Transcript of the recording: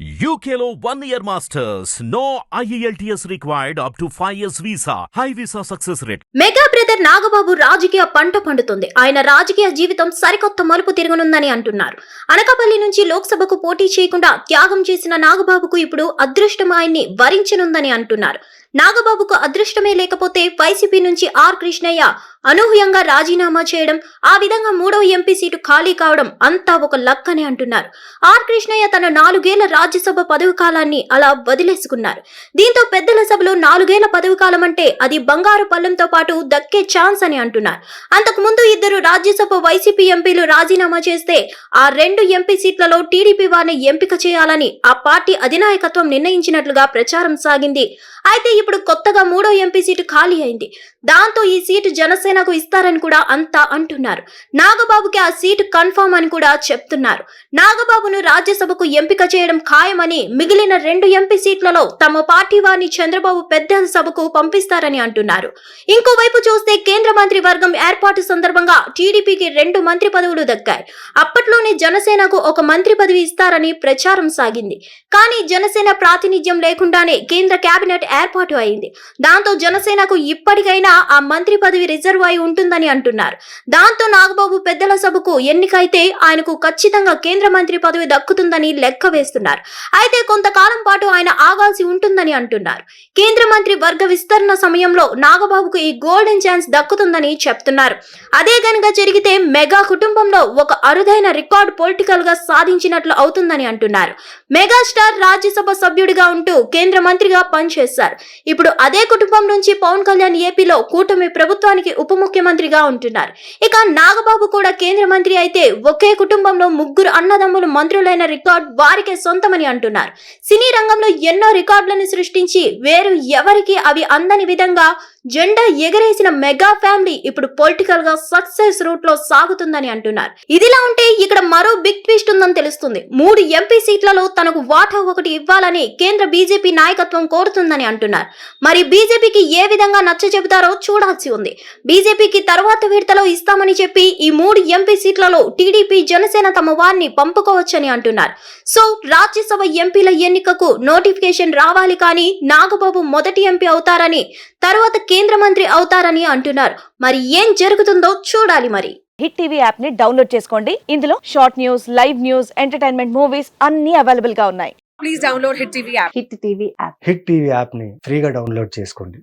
UKలో 1 year masters. No IELTS required up to 5 years visa. High visa success rate. Mega brother Nagababu రాజకీయ పంట పండుతుంది. ఆయన రాజకీయ జీవితం సరికొత్త మలుపు తిరగనుందని అంటున్నారు. అనకాపల్లి నుంచి లోక్సభకు పోటీ చేయకుండా త్యాగం చేసిన నాగబాబుకు ఇప్పుడు అదృష్టం ఆయన్ని వరించనుందని అంటున్నారు. నాగబాబుకు అదృష్టమే లేకపోతే వైసీపీ నుంచి ఆర్ కృష్ణయ్య అనూహ్యంగా రాజీనామా చేయడం, ఆ విధంగా 3వ ఎంపీ సీటు ఖాళీ కావడం అంతా ఒక లక్ అని అంటున్నారు. ఆర్ కృష్ణయ్య తన 4 ఏళ్ల రాజ్యసభ పదవి కాలాన్ని అలా వదిలేసుకున్నారు. దీంతో పెద్దల సభలో 4 ఏళ్ల పదవి కాలం అంటే అది బంగారు పళ్ళెంతో పాటు దక్కే ఛాన్స్ అని అంటున్నారు. అంతకుముందు 2 రాజ్యసభ వైసీపీ ఎంపీలు రాజీనామా చేస్తే ఆ 2 ఎంపీ సీట్లలో టీడీపీ వారిని ఎంపిక చేయాలని ఆ పార్టీ అధినాయకత్వం నిర్ణయించినట్లుగా ప్రచారం సాగింది. అయితే ఇప్పుడు కొత్తగా 3వ ఎంపీ సీటు ఖాళీ అయింది. దాంతో ఈ సీటు జనసేనకు ఇస్తారని కూడా అంతా అంటున్నారు. నాగబాబుకి ఆ సీటు కన్ఫర్మ్ అని కూడా చెప్తున్నారు. నాగబాబును రాజ్యసభకు ఎంపిక చేయడం ఖాయమని, మిగిలిన 2 ఎంపీ సీట్లలో తమ పార్టీ వారిని చంద్రబాబు పెద్దల సభకు పంపిస్తారని అంటున్నారు. ఇంకోవైపు చూస్తే కేంద్ర మంత్రి వర్గం ఏర్పాటు సందర్భంగా టీడీపీకి 2 మంత్రి పదవులు దక్కాయి. అప్పట్లోనే జనసేనకు 1 మంత్రి పదవి ఇస్తారని ప్రచారం సాగింది. కానీ జనసేన ప్రాతినిధ్యం లేకుండానే కేంద్ర కేబినెట్ ఏర్పాటు అయింది. దాంతో జనసేనకు ఇప్పటికైనా ఆ మంత్రి పదవి రిజర్వ్ అయి ఉంటుందని అంటున్నారు. దాంతో నాగబాబు పెద్దల సభకు ఎన్నికైతే ఆయనకు ఖచ్చితంగా కేంద్ర మంత్రి పదవి దక్కుతుందని లెక్క వేస్తున్నారు. అయితే కొంతకాలం పాటు ఆయన ఆగాల్సి ఉంటుందని అంటున్నారు. కేంద్ర మంత్రి వర్గ విస్తరణ సమయంలో నాగబాబుకు ఈ గోల్డెన్ ఛాన్స్ దక్కుతుందని చెప్తున్నారు. అదే గనుక జరిగితే మెగా కుటుంబంలో ఒక అరుదైన రికార్డు పొలిటికల్ గా సాధించినట్లు అవుతుందని అంటున్నారు. మెగాస్టార్ రాజ్యసభ సభ్యుడిగా ఉంటూ కేంద్ర మంత్రిగా పనిచేశారు. ఇప్పుడు అదే కుటుంబం నుంచి పవన్ కళ్యాణ్ ఏపీలో కూటమి ప్రభుత్వానికి ఉప ముఖ్యమంత్రిగా ఉంటున్నారు. ఇక నాగబాబు కూడా కేంద్ర మంత్రి అయితే ఒకే కుటుంబంలో 3 అన్నదమ్ములు మంత్రులైన రికార్డ్ వారికే సొంతమని అంటున్నారు. సినీ రంగంలో ఎన్నో రికార్డులను సృష్టించి వేరు ఎవరికి అవి అందని విధంగా జెండా ఎగరేసిన మెగా ఫ్యామిలీ ఇప్పుడు పొలిటికల్ గా సక్సెస్ రూట్ లో సాగుతుందని అంటున్నారు. ఇదిలా ఉంటే ఇక్కడ మరో బిగ్ ట్విస్ట్ ఉందని తెలుస్తుంది. 3 ఎంపీ సీట్లలో తనకు వాటా 1 ఇవ్వాలని కేంద్ర బీజేపీ నాయకత్వం కోరుతుందని అంటున్నారు. మరి బీజేపీకి ఏ విధంగా నచ్చ చెబుతారో చూడాల్సి ఉంది. బీజేపీకి తర్వాత విడతలో ఇస్తామని చెప్పి ఈ 3 ఎంపీ సీట్లలో టీడీపీ, జనసేన తమ వారిని పంపుకోవచ్చని అంటున్నారు. సో రాజ్యసభ ఎంపీల ఎన్నికకు నోటిఫికేషన్ రావాలి, కానీ నాగబాబు మొదటి ఎంపీ అవుతారని, తర్వాత కేంద్ర మంత్రి అవుతారని అంటున్నారు. మరి ఏం జరుగుతుందో చూడాలి. మరి హిట్ టీవీ యాప్ ని డౌన్లోడ్ చేసుకోండి. ఇందులో short news, live news, entertainment movies అన్ని అవైలబుల్ గా ఉన్నాయి. Please download Hit TV app. Hit TV app hit TV యాప్ని ఫ్రీగా డౌన్లోడ్ చేసుకోండి.